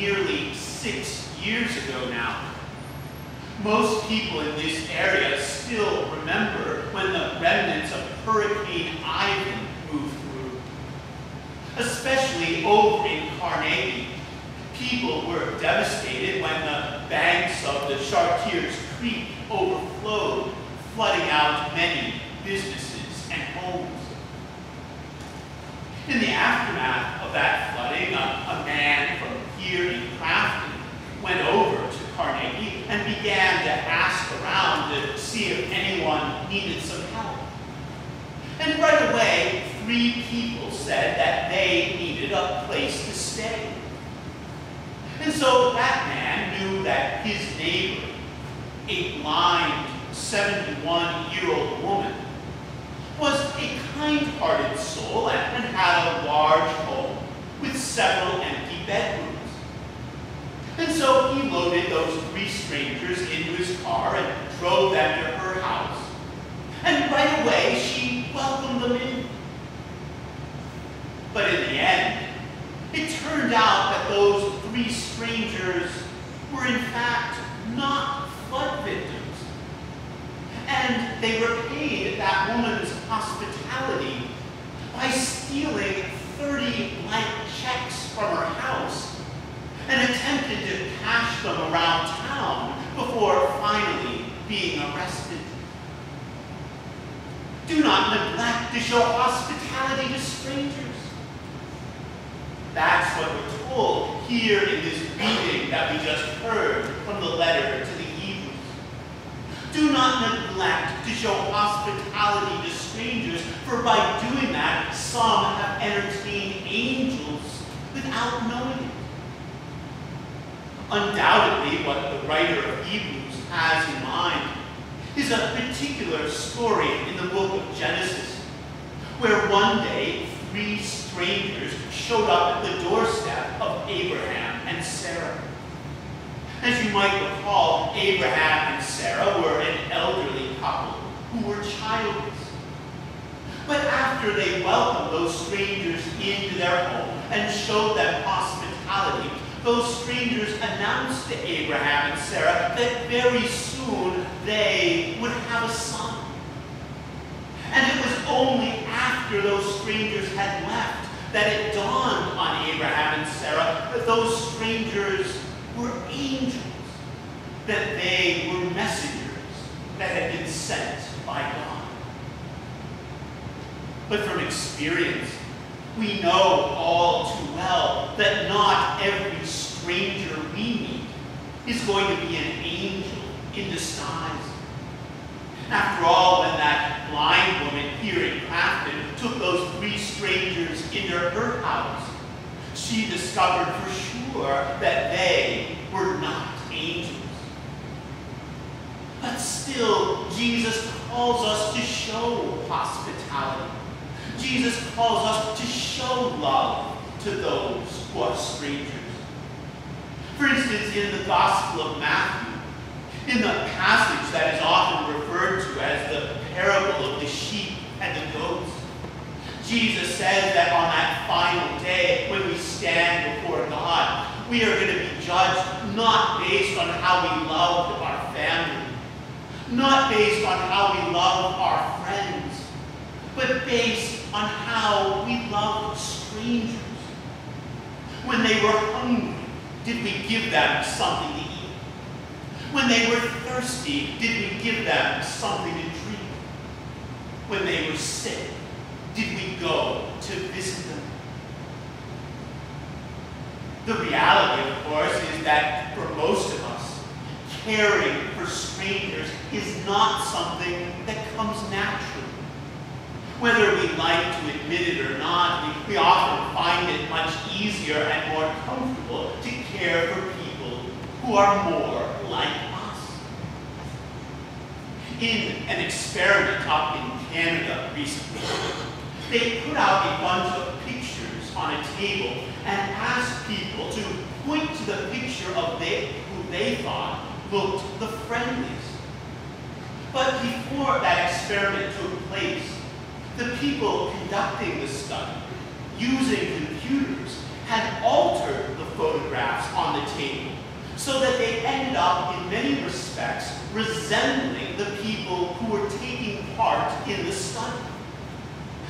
nearly 6 years ago now. Most people in this area still remember when the remnants of Hurricane Ivan moved through. Especially over in Carnegie, people were devastated when the banks of the Chartiers Creek overflowed, flooding out many businesses and homes. In the aftermath of that flooding, a man from here in Crafton went over to Carnegie and began to ask around to see if anyone needed some help. And right away, 3 people said that they needed a place to stay. And so that man knew that his neighbor, a blind 71-year-old woman, was a kind-hearted soul and had a large home with several empty bedrooms. And so he loaded those 3 strangers into his car and drove them to her house. And right away, she welcomed them in. But in the end, it turned out that those 3 strangers were in fact not flood victims. And they repaid that woman's hospitality by stealing 30 blank checks from her house and attempted to cash them around town before finally being arrested. Do not neglect to show hospitality to strangers. That's what we're told here in this reading that we just heard from the letter to the Hebrews. Do not neglect to show hospitality to strangers, for by doing that, some have entertained angels without knowing it. Undoubtedly, what the writer of Hebrews has in mind is a particular story in the book of Genesis, where one day 3 strangers showed up at the doorstep of Abraham and Sarah. As you might recall, Abraham and Sarah were an elderly couple who were childless. But after they welcomed those strangers into their home and showed them hospitality, those strangers announced to Abraham and Sarah that very soon they would have a son. And it was only after those strangers had left that it dawned on Abraham and Sarah that those strangers were angels, that they were messengers that had been sent by God. But from experience, we know all too well that not every stranger we meet is going to be an angel in disguise. After all, when that blind woman here in Crafton took those 3 strangers into her house, she discovered for sure that they were not angels. But still, Jesus calls us to show hospitality. Jesus calls us to show love to those who are strangers. For instance, in the Gospel of Matthew, in the passage that is often referred to as the parable of the sheep and the goats, Jesus says that on that final day, when we stand before God, we are going to be judged not based on how we loved our family, not based on how we love our friends, but based on how we loved strangers. When they were hungry, did we give them something to eat? When they were thirsty, did we give them something to drink? When they were sick, did we go to visit them? The reality, of course, is that for most of us, caring for strangers is not something that comes naturally. Whether we like to admit it or not, we often find it much easier and more comfortable to care for people who are more like us. In an experiment up in Canada recently, they put out a bunch of pictures on a table and asked people to point to the picture of who they thought looked the friendliest. But before that experiment took place, the people conducting the study, using computers, had altered the photographs on the table, so that they ended up, in many respects, resembling the people who were taking part in the study.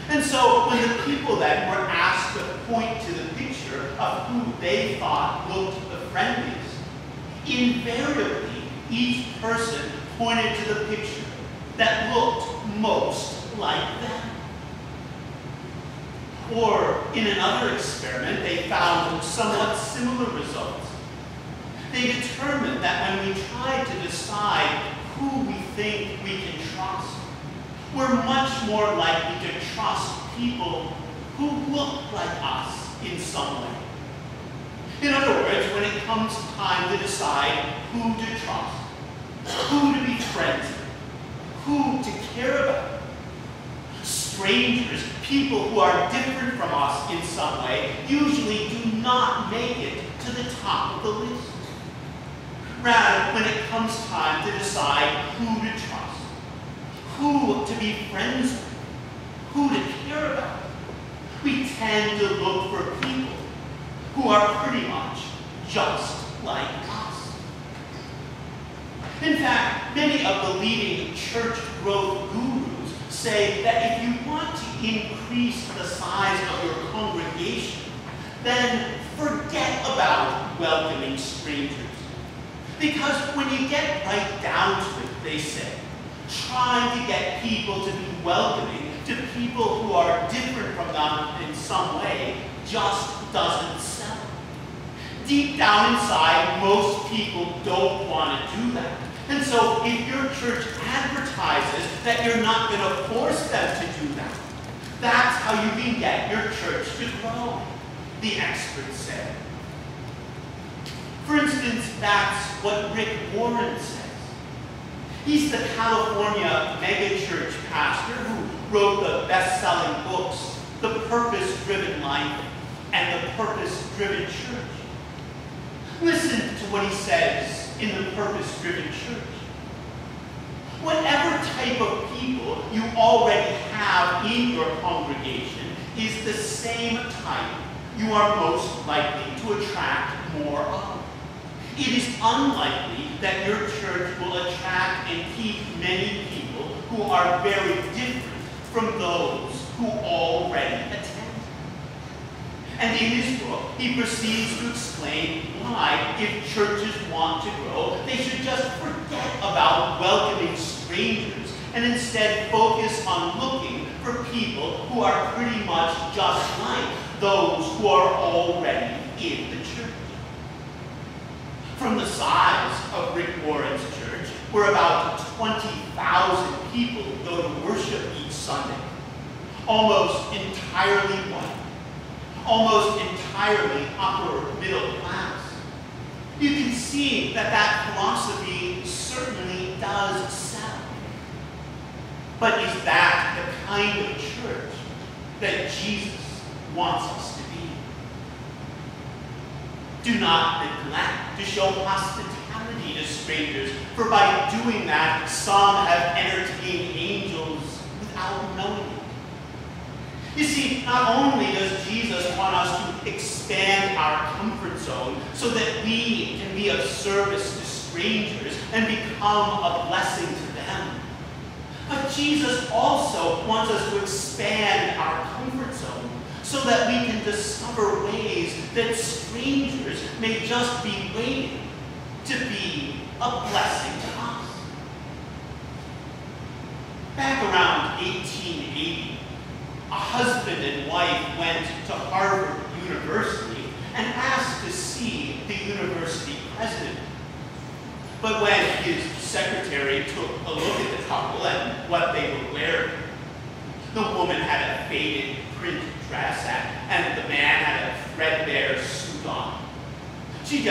And so when the people then were asked to point to the picture of who they thought looked the friendliest, invariably each person pointed to the picture that looked most like them. Or in another experiment, they found somewhat similar results. They determined that when we tried to decide who we think we can trust, we're much more likely to trust people who look like us in some way. In other words, when it comes time to decide who to trust, who to be friends with, who to care about, strangers, people who are different from us in some way, usually do not make it to the top of the list. Rather, when it comes time to decide who to trust, who to be friends with, who to care about, we tend to look for people who are pretty much just like us. In fact, many of the leading church growth gurus say that if you want to increase the size of your congregation, then forget about welcoming strangers. Because when you get right down to it, they say, trying to get people to be welcoming to people who are different from them in some way just doesn't sell. Deep down inside, most people don't want to do that. And so if your church advertises that you're not going to force them to do that, that's how you can get your church to grow, the experts say. For instance, that's what Rick Warren says. He's the California megachurch pastor who wrote the best-selling books, The Purpose-Driven Life and The Purpose-Driven Church. Listen to what he says in The Purpose-Driven Church. Whatever type of people you already have in your congregation is the same type you are most likely to attract more of. It is unlikely that your church will attract and keep many people who are very different from those who already attend. And in his book, he proceeds to explain why, if churches want to grow, they should just forget about welcoming strangers and instead focus on looking for people who are pretty much just like those who are already in the church. From the size of Rick Warren's church, where about 20,000 people go to worship each Sunday, almost entirely white, almost entirely upper middle class, you can see that that philosophy certainly does sell. But is that the kind of church that Jesus wants us to be? Do not neglect to show hospitality to strangers, for by doing that, some have entertained angels without knowing it. You see, not only does Jesus want us to expand our comfort zone so that we can be of service to strangers and become a blessing to them, but Jesus also wants us to expand our comfort zone so that we can discover ways that strangers may just be waiting to be a blessing to us. Back around 1880, a husband and wife went to Harvard University and asked to see the university president. But when his secretary took a look at the couple and what they were wearing, the woman had a faded print dress and the man had a threadbare suit on. She